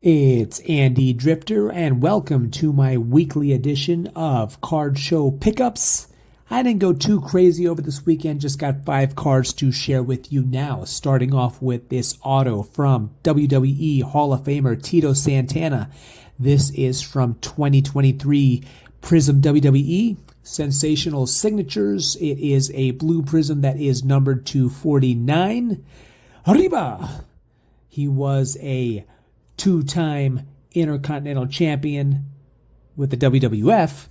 It's Andy Drifter, and welcome to my weekly edition of Card Show Pickups. I didn't go too crazy over this weekend, just got 5 cards to share with you now. Starting off with this auto from WWE Hall of Famer Tito Santana. This is from 2023 Prism WWE. Sensational signatures. It is a blue prism that is numbered to 49. Arriba! He was a two-time Intercontinental Champion with the WWF,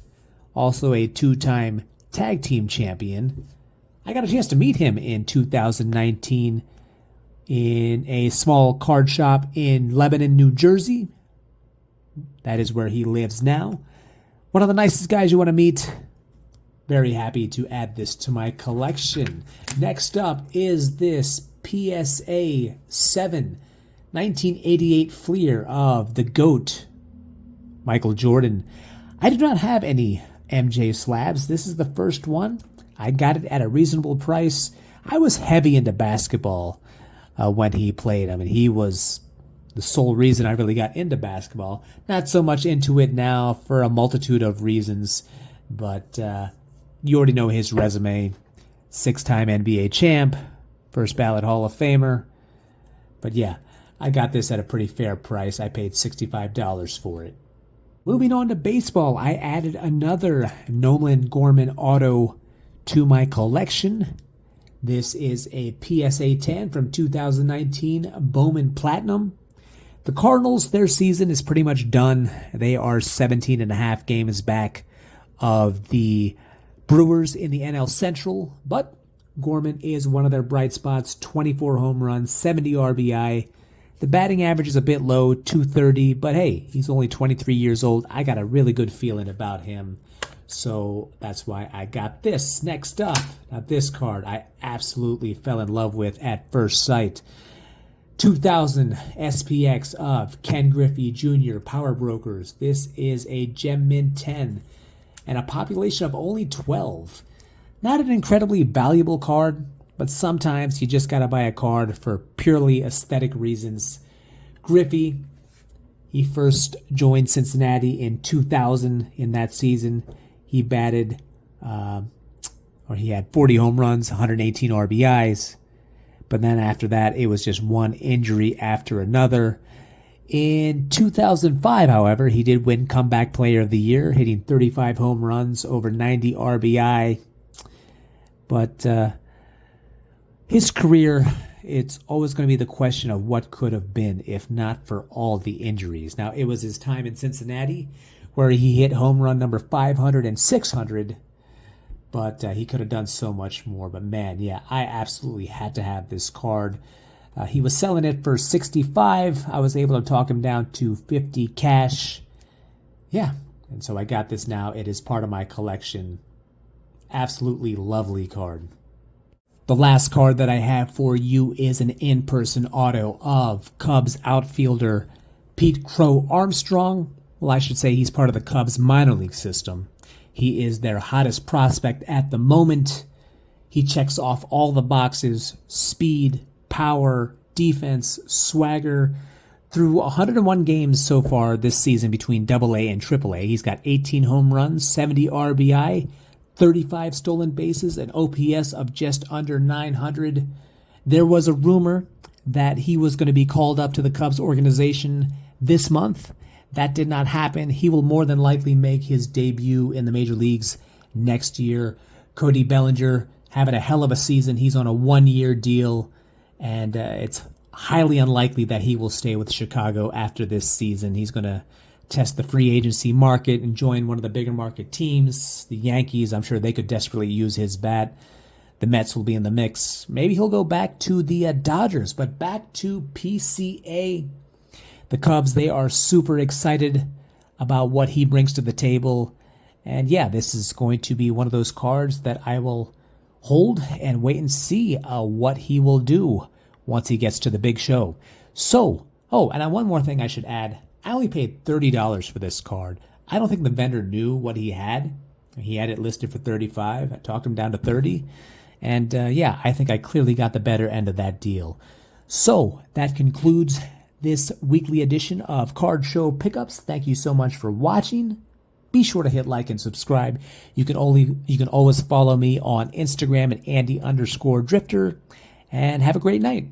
also a two-time Tag Team Champion. I got a chance to meet him in 2019 in a small card shop in Lebanon, New Jersey. That is where he lives now. One of the nicest guys you want to meet. Very happy to add this to my collection. Next up is this PSA 7 1988 Fleer of the GOAT, Michael Jordan. I do not have any MJ slabs. This is the first one. I got it at a reasonable price. I was heavy into basketball when he played. I mean, he was the sole reason I really got into basketball. Not so much into it now for a multitude of reasons, but you already know his resume. 6-time NBA champ, first ballot Hall of Famer. But yeah, I got this at a pretty fair price. I paid $65 for it. Moving on to baseball, I added another Nolan Gorman auto to my collection. This is a PSA 10 from 2019 Bowman Platinum. The Cardinals, their season is pretty much done. They are 17 and a half games back of the Brewers in the NL Central, but Gorman is one of their bright spots. 24 home runs, 70 RBI. The batting average is a bit low, 230, but hey, he's only 23 years old. I got a really good feeling about him, so that's why I got this. Next up, now this card I absolutely fell in love with at first sight. 2000 SPX of Ken Griffey Jr. Power Brokers. This is a Gem Mint 10 and a population of only 12. Not an incredibly valuable card, but sometimes you just got to buy a card for purely aesthetic reasons. Griffey, he first joined Cincinnati in 2000. In that season, he batted, he had 40 home runs, 118 RBIs. But then after that, it was just one injury after another. In 2005, however, he did win Comeback Player of the Year, hitting 35 home runs, over 90 RBI. But his career, it's always going to be the question of what could have been if not for all the injuries. Now, it was his time in Cincinnati where he hit home run number 500 and 600, but he could have done so much more. But man, yeah, I absolutely had to have this card. He was selling it for $65. I was able to talk him down to $50 cash. Yeah, and so I got this now. It is part of my collection. Absolutely lovely card. The last card that I have for you is an in-person auto of Cubs outfielder Pete Crow Armstrong. Well, I should say he's part of the Cubs minor league system. He is their hottest prospect at the moment. He checks off all the boxes: speed, power, defense, swagger. Through 101 games so far this season between AA and AAA, he's got 18 home runs, 70 RBI, 35 stolen bases, an OPS of just under 900. There was a rumor that he was going to be called up to the Cubs organization this month. That did not happen. He will more than likely make his debut in the major leagues next year. Cody Bellinger having a hell of a season. He's on a 1-year deal, and it's highly unlikely that he will stay with Chicago after this season. He's going to test the free agency market and join one of the bigger market teams. The Yankees, I'm sure they could desperately use his bat. The Mets will be in the mix. Maybe he'll go back to the Dodgers, but back to PCA. The Cubs, they are super excited about what he brings to the table. And yeah, this is going to be one of those cards that I will hold and wait and see what he will do once he gets to the big show. So, and one more thing I should add. I only paid $30 for this card. I don't think the vendor knew what he had. He had it listed for $35. I talked him down to $30. And yeah, I think I clearly got the better end of that deal. So that concludes this weekly edition of Card Show Pickups. Thank you so much for watching. Be sure to hit like and subscribe. You can always follow me on Instagram at Andy_Drifter. And have a great night.